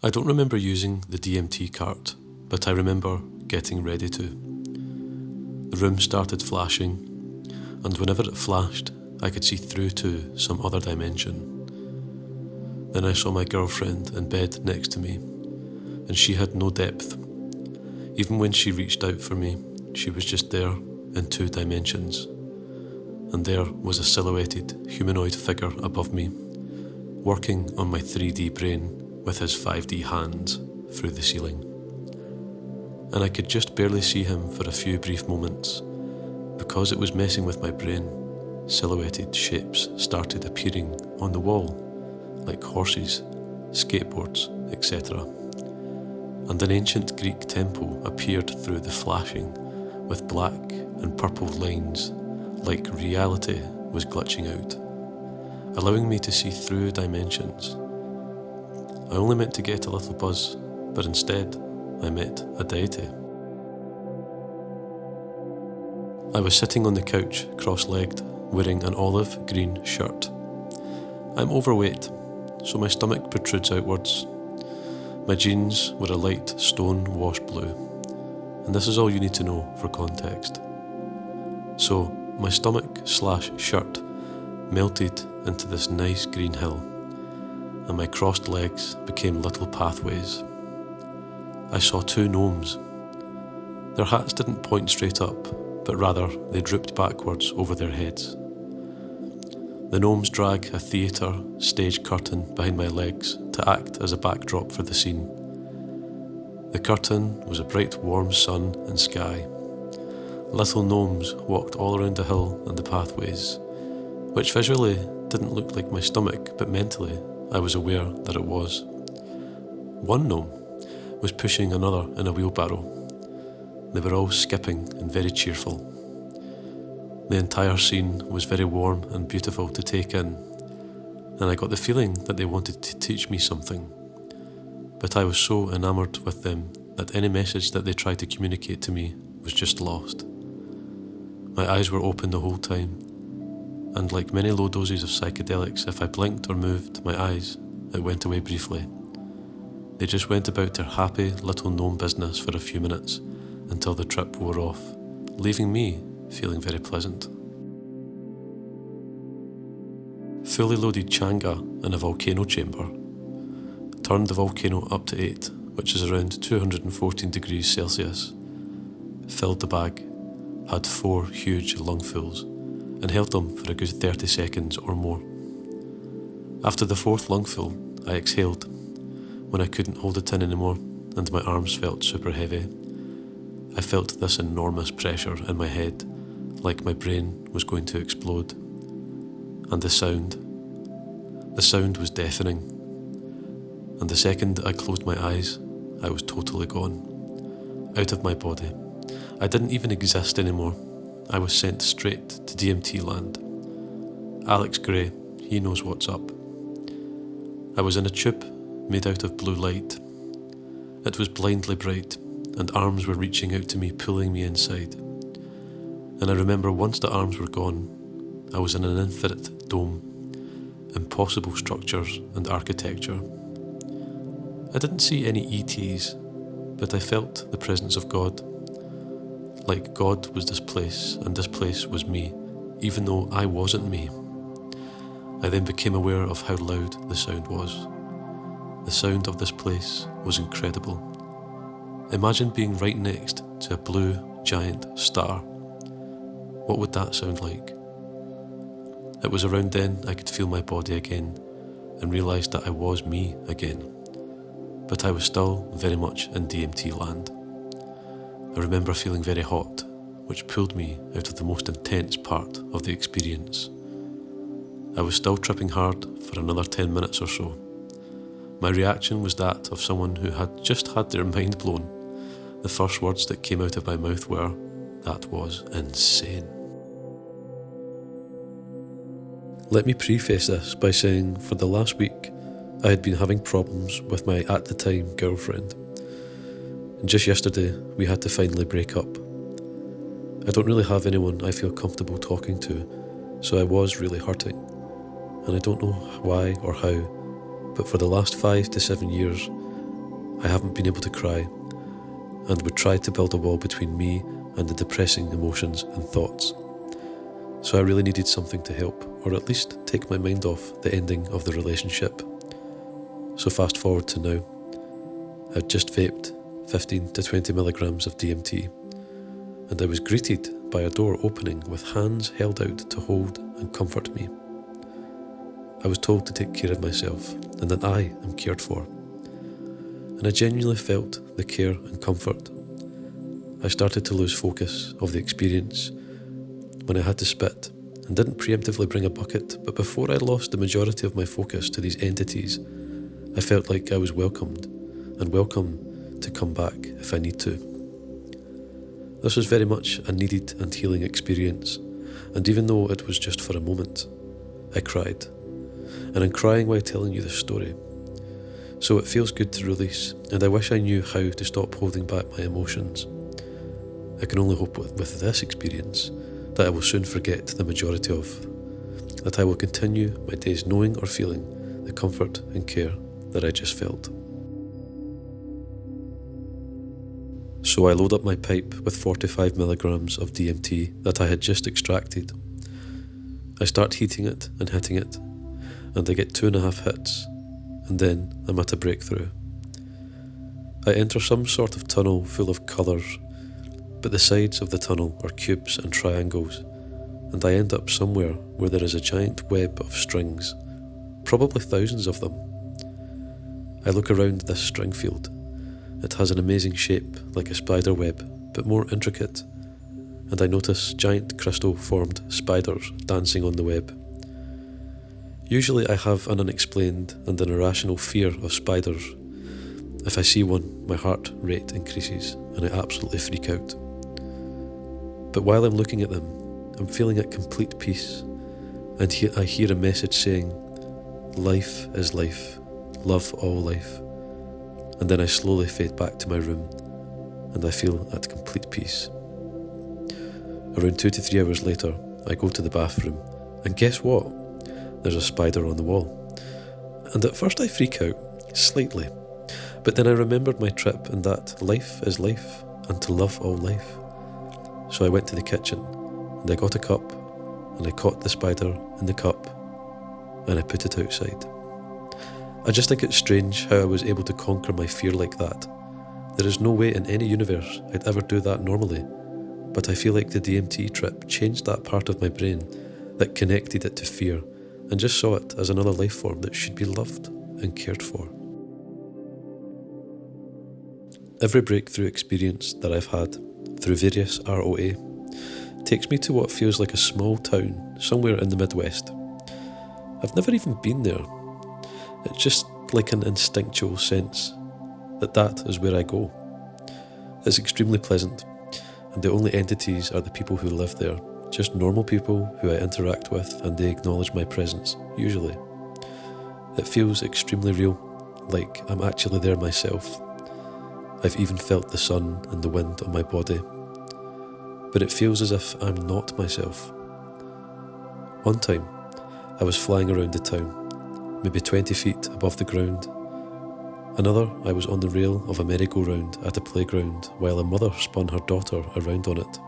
I don't remember using the DMT cart, but I remember getting ready to. The room started flashing, and whenever it flashed, I could see through to some other dimension. Then I saw my girlfriend in bed next to me, and she had no depth. Even when she reached out for me, she was just there in 2 dimensions. And there was a silhouetted humanoid figure above me, working on my 3D brain with his 5D hands through the ceiling. And I could just barely see him for a few brief moments. Because it was messing with my brain, silhouetted shapes started appearing on the wall, like horses, skateboards, etc. And an ancient Greek temple appeared through the flashing with black and purple lines, like reality was glitching out, allowing me to see through dimensions. I only meant to get a little buzz, but instead I met a deity. I was sitting on the couch, cross-legged, wearing an olive green shirt. I'm overweight, so my stomach protrudes outwards. My jeans were a light stone wash blue, and this is all you need to know for context. So my stomach/shirt melted into this nice green hill, and my crossed legs became little pathways. I saw 2 gnomes. Their hats didn't point straight up, but rather they drooped backwards over their heads. The gnomes drag a theatre stage curtain behind my legs to act as a backdrop for the scene. The curtain was a bright warm sun and sky. Little gnomes walked all around the hill and the pathways, which visually didn't look like my stomach, but mentally I was aware that it was. One gnome was pushing another in a wheelbarrow. They were all skipping and very cheerful. The entire scene was very warm and beautiful to take in, and I got the feeling that they wanted to teach me something. But I was so enamoured with them that any message that they tried to communicate to me was just lost. My eyes were open the whole time, and like many low doses of psychedelics, if I blinked or moved my eyes, it went away briefly. They just went about their happy little gnome business for a few minutes until the trip wore off, leaving me feeling very pleasant. Fully loaded changa in a volcano chamber. Turned the volcano up to 8, which is around 214 degrees Celsius. Filled the bag, had 4 huge lungfuls, and held them for a good 30 seconds or more. After the 4th lungful, I exhaled when I couldn't hold it in anymore and my arms felt super heavy. I felt this enormous pressure in my head, like my brain was going to explode. And the sound was deafening. And the second I closed my eyes, I was totally gone, out of my body. I didn't even exist anymore. I was sent straight to DMT land. Alex Gray, he knows what's up. I was in a tube made out of blue light. It was blindly bright, and arms were reaching out to me, pulling me inside. And I remember once the arms were gone, I was in an infinite dome, impossible structures and architecture. I didn't see any ETs, but I felt the presence of God. Like God was this place, and this place was me, even though I wasn't me. I then became aware of how loud the sound was. The sound of this place was incredible. Imagine being right next to a blue giant star. What would that sound like? It was around then I could feel my body again and realised that I was me again. But I was still very much in DMT land. I remember feeling very hot, which pulled me out of the most intense part of the experience. I was still tripping hard for another 10 minutes or so. My reaction was that of someone who had just had their mind blown. The first words that came out of my mouth were, "That was insane." Let me preface this by saying for the last week I had been having problems with my at the time girlfriend. And just yesterday we had to finally break up. I don't really have anyone I feel comfortable talking to, so I was really hurting. And I don't know why or how, but for the last 5 to 7 years I haven't been able to cry, and would try to build a wall between me and the depressing emotions and thoughts. So I really needed something to help, or at least take my mind off the ending of the relationship. So fast forward to now. I'd just vaped 15 to 20 milligrams of DMT, and I was greeted by a door opening with hands held out to hold and comfort me. I was told to take care of myself and that I am cared for. And I genuinely felt the care and comfort. I started to lose focus of the experience when I had to spit and didn't preemptively bring a bucket, but before I lost the majority of my focus to these entities, I felt like I was welcomed and welcome to come back if I need to. This was very much a needed and healing experience, and even though it was just for a moment, I cried. And I'm crying while telling you this story. So it feels good to release, and I wish I knew how to stop holding back my emotions. I can only hope with this experience that I will soon forget the majority of, that I will continue my days knowing or feeling the comfort and care that I just felt. So I load up my pipe with 45 milligrams of DMT that I had just extracted. I start heating it and hitting it, and I get 2.5 hits, and then I'm at a breakthrough. I enter some sort of tunnel full of colours, but the sides of the tunnel are cubes and triangles, and I end up somewhere where there is a giant web of strings, probably thousands of them. I look around this string field. It has an amazing shape like a spider web, but more intricate, and I notice giant crystal-formed spiders dancing on the web. Usually I have an unexplained and an irrational fear of spiders. If I see one, my heart rate increases and I absolutely freak out. But while I'm looking at them, I'm feeling at complete peace, and I hear a message saying, "Life is life, love all life." And then I slowly fade back to my room, and I feel at complete peace. Around 2 to 3 hours later, I go to the bathroom, and guess what? There's a spider on the wall. And at first I freak out, slightly, but then I remembered my trip and that life is life, and to love all life. So I went to the kitchen, and I got a cup, and I caught the spider in the cup, and I put it outside. I just think it's strange how I was able to conquer my fear like that. There is no way in any universe I'd ever do that normally, but I feel like the DMT trip changed that part of my brain that connected it to fear and just saw it as another life form that should be loved and cared for. Every breakthrough experience that I've had through various ROA takes me to what feels like a small town somewhere in the Midwest. I've never even been there. It's just like an instinctual sense that is where I go. It's extremely pleasant, and the only entities are the people who live there, just normal people who I interact with, and they acknowledge my presence, usually. It feels extremely real, like I'm actually there myself. I've even felt the sun and the wind on my body, but it feels as if I'm not myself. One time, I was flying around the town, maybe 20 feet above the ground. Another, I was on the rail of a merry-go-round at a playground while a mother spun her daughter around on it.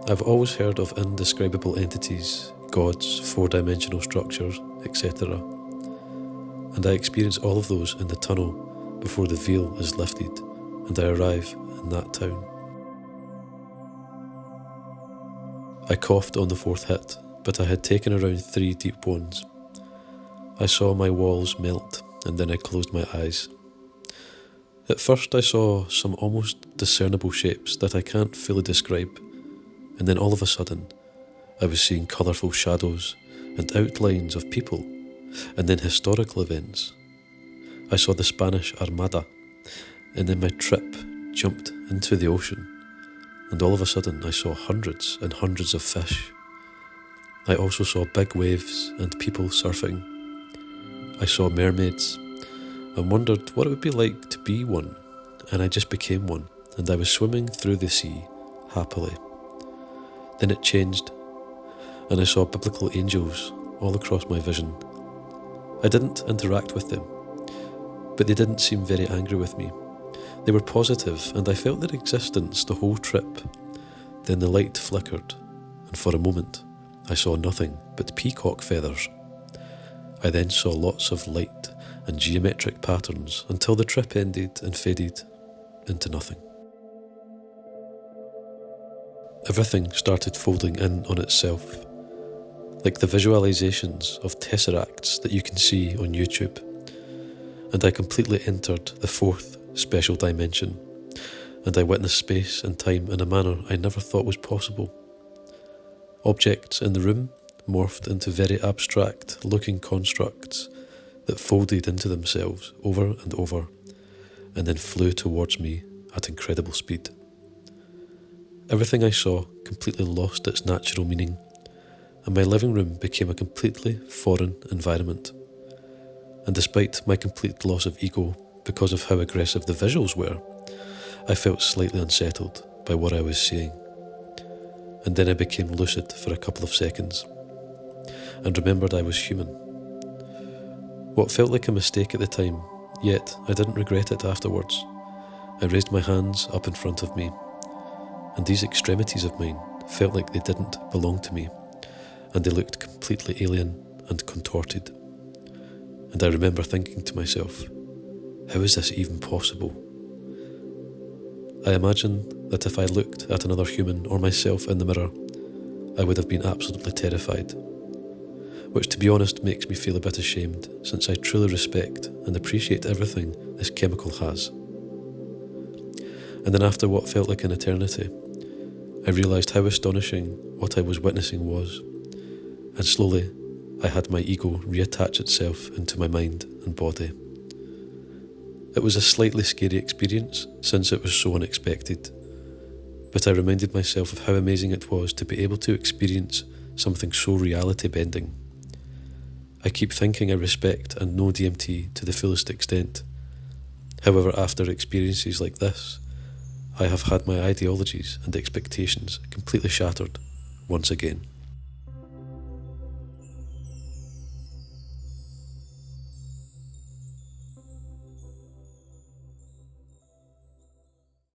I've always heard of indescribable entities, gods, four-dimensional structures, etc. And I experience all of those in the tunnel before the veil is lifted and I arrive in that town. I coughed on the 4th hit, but I had taken around 3 deep ones. I saw my walls melt, and then I closed my eyes. At first I saw some almost discernible shapes that I can't fully describe, and then all of a sudden I was seeing colourful shadows and outlines of people, and then historical events. I saw the Spanish Armada, and then my trip jumped into the ocean, and all of a sudden I saw hundreds and hundreds of fish. I also saw big waves and people surfing. I saw mermaids and wondered what it would be like to be one, and I just became one, and I was swimming through the sea happily. Then it changed, and I saw biblical angels all across my vision. I didn't interact with them, But they didn't seem very angry with me. They were positive, and I felt their existence the whole trip. Then the light flickered, and for a moment I saw nothing but peacock feathers. I then saw lots of light and geometric patterns until the trip ended and faded into nothing. Everything started folding in on itself, like the visualizations of tesseracts that you can see on YouTube, and I completely entered the fourth special dimension, and I witnessed space and time in a manner I never thought was possible. Objects in the room morphed into very abstract looking constructs that folded into themselves over and over, and then flew towards me at incredible speed. Everything I saw completely lost its natural meaning, and my living room became a completely foreign environment. And despite my complete loss of ego because of how aggressive the visuals were, I felt slightly unsettled by what I was seeing. And then I became lucid for a couple of seconds, and remembered I was human. What felt like a mistake at the time, yet I didn't regret it afterwards. I raised my hands up in front of me, and these extremities of mine felt like they didn't belong to me, and they looked completely alien and contorted. And I remember thinking to myself, how is this even possible? I imagine that if I looked at another human or myself in the mirror, I would have been absolutely terrified, which to be honest makes me feel a bit ashamed, since I truly respect and appreciate everything this chemical has. And then after what felt like an eternity, I realised how astonishing what I was witnessing was, and slowly I had my ego reattach itself into my mind and body. It was a slightly scary experience since it was so unexpected, but I reminded myself of how amazing it was to be able to experience something so reality-bending. I keep thinking I respect and know DMT to the fullest extent. However, after experiences like this, I have had my ideologies and expectations completely shattered once again.